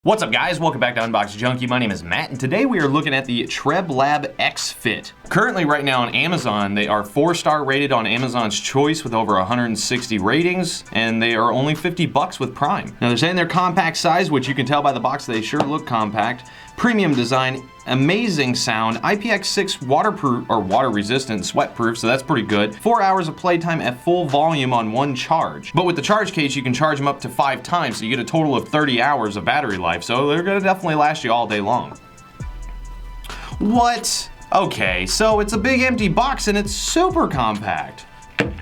What's up guys, welcome back to Unbox Junkie. My name is Matt and today we are looking at the Treblab XFit. Currently right now on Amazon, they are 4-star rated on Amazon's Choice with over 160 ratings and they are only $50 with Prime. Now they're saying they're compact size, which you can tell by the box they sure look compact. Premium design, amazing sound, IPX6 waterproof or water resistant, sweat proof, so that's pretty good. 4 hours of playtime at full volume on one charge. But with the charge case, you can charge them up to 5 times, so you get a total of 30 hours of battery life, so they're gonna definitely last you all day long. What? Okay, so it's a big empty box and it's super compact.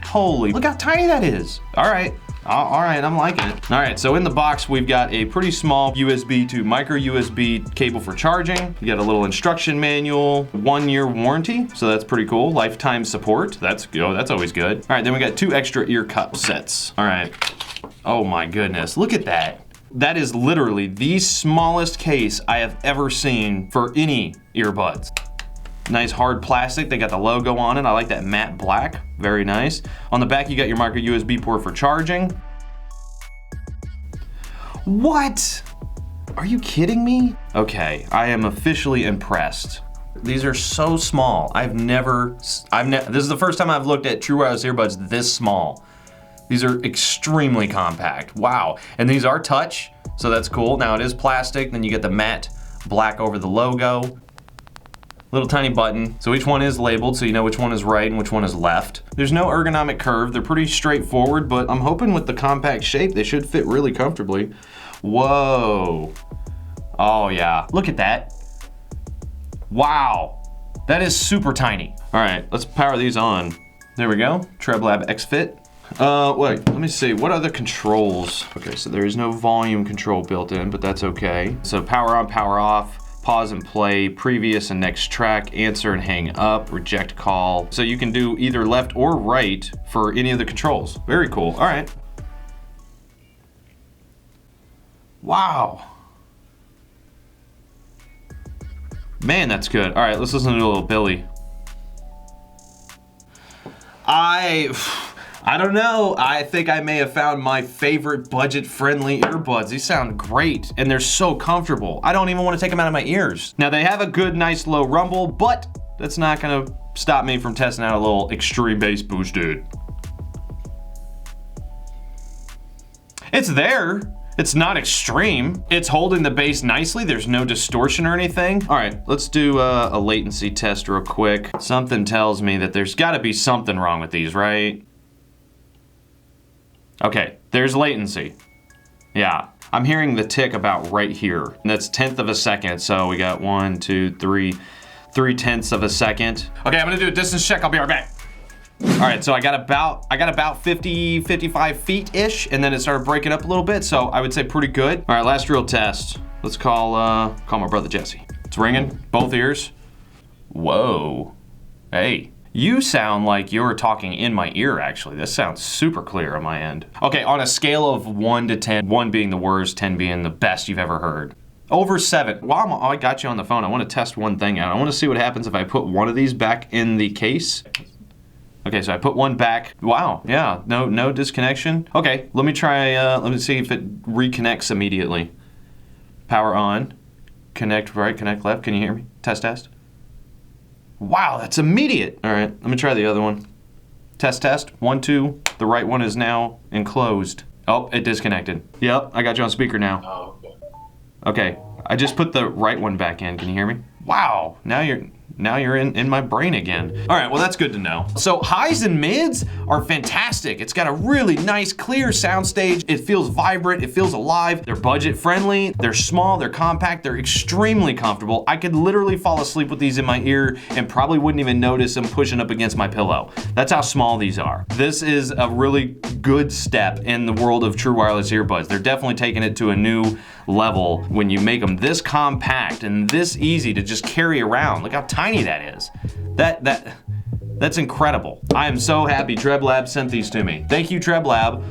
Holy, look how tiny that is. All right, I'm liking it. All right, so in the box, we've got a pretty small USB to micro USB cable for charging. You got a little instruction manual, 1-year warranty, so that's pretty cool. Lifetime support, that's always good. All right, then we got 2 extra ear cup sets. All right, oh my goodness, look at that. That is literally the smallest case I have ever seen for any earbuds. Nice hard plastic, they got the logo on it. I like that matte black, very nice. On the back, you got your micro USB port for charging. What? Are you kidding me? Okay, I am officially impressed. These are so small. This is the first time I've looked at true wireless earbuds this small. These are extremely compact, wow. And these are touch, so that's cool. Now it is plastic, then you get the matte black over the logo. Little tiny button, so each one is labeled so you know which one is right and which one is left. There's no ergonomic curve, they're pretty straightforward, but I'm hoping with the compact shape, they should fit really comfortably. Whoa. Oh yeah, look at that. Wow, that is super tiny. All right, let's power these on. There we go, Treblab XFit. Wait, let me see, what other controls? Okay, so there is no volume control built in, but that's okay. So power on, power off, pause and play, previous and next track, answer and hang up, reject call. So you can do either left or right for any of the controls. Very cool, all right. Wow. Man, that's good. All right, let's listen to a little Billy. I don't know, I think I may have found my favorite budget-friendly earbuds. These sound great, and they're so comfortable. I don't even want to take them out of my ears. Now, they have a good, nice low rumble, but that's not gonna stop me from testing out a little extreme bass boost, dude. It's there. It's not extreme. It's holding the bass nicely. There's no distortion or anything. All right, let's do a latency test real quick. Something tells me that there's gotta be something wrong with these, right? Okay, there's latency. Yeah, I'm hearing the tick about right here. And that's 1/10 of a second. So we got 1, 2, 3, 3/10 of a second. Okay, I'm gonna do a distance check. I'll be right back. All right, so I got about 50, 55 feet-ish, and then it started breaking up a little bit. So I would say pretty good. All right, last real test. Let's call my brother Jesse. It's ringing, both ears. Whoa, hey. You sound like you're talking in my ear, actually. This sounds super clear on my end. Okay, on a scale of 1 to 10, 1 being the worst, 10 being the best you've ever heard. Over 7. While I got you on the phone, I want to test one thing out. I want to see what happens if I put one of these back in the case. Okay, so I put one back. Wow, yeah, no disconnection. Okay, let me try, let me see if it reconnects immediately. Power on, connect right, connect left. Can you hear me? Test, test. Wow, that's immediate. All right, let me try the other one. Test, test, 1, 2. The right one is now enclosed. Oh, it disconnected. Yep, I got you on speaker now. Oh, okay. Okay, I just put the right one back in. Can you hear me? Wow, now you're in my brain again. All right, well that's good to know. So highs and mids are fantastic. It's got a really nice, clear soundstage. It feels vibrant, it feels alive. They're budget friendly, they're small, they're compact, they're extremely comfortable. I could literally fall asleep with these in my ear and probably wouldn't even notice them pushing up against my pillow. That's how small these are. This is a really good step in the world of true wireless earbuds. They're definitely taking it to a new level when you make them this compact and this easy to just carry around. Look how tiny that is. That's incredible. I am so happy Treblab sent these to me. Thank you, Treblab.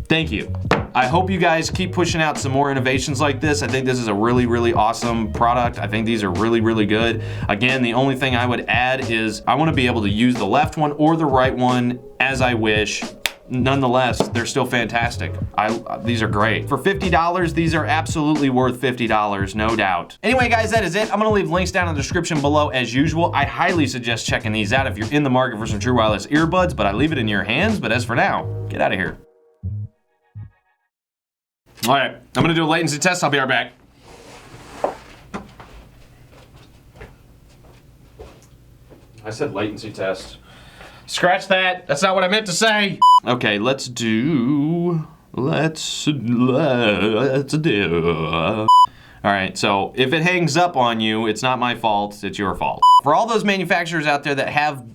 Thank you. I hope you guys keep pushing out some more innovations like this. I think this is a really, really awesome product. I think these are really, really good. Again, the only thing I would add is I want to be able to use the left one or the right one as I wish. nonetheless, they're still fantastic. These are great. For $50, these are absolutely worth $50, no doubt. Anyway, guys, that is it. I'm gonna leave links down in the description below as usual. I highly suggest checking these out if you're in the market for some true wireless earbuds, but I leave it in your hands. But as for now, get out of here. All right, I'm gonna do a latency test. I'll be right back. I said latency test. Scratch that. That's not what I meant to say. Okay, let's do. All right, so if it hangs up on you, it's not my fault, it's your fault. For all those manufacturers out there that have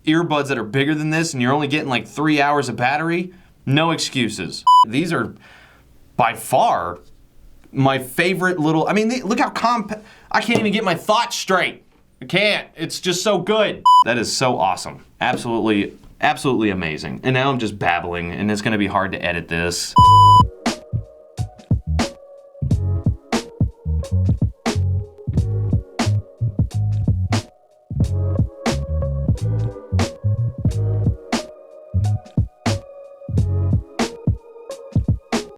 earbuds that are bigger than this and you're only getting like 3 hours of battery, no excuses. These are by far my favorite little, I mean, look how compact, I can't even get my thoughts straight. I can't, it's just so good. That is so awesome. Absolutely, absolutely amazing. And now I'm just babbling and it's gonna be hard to edit this.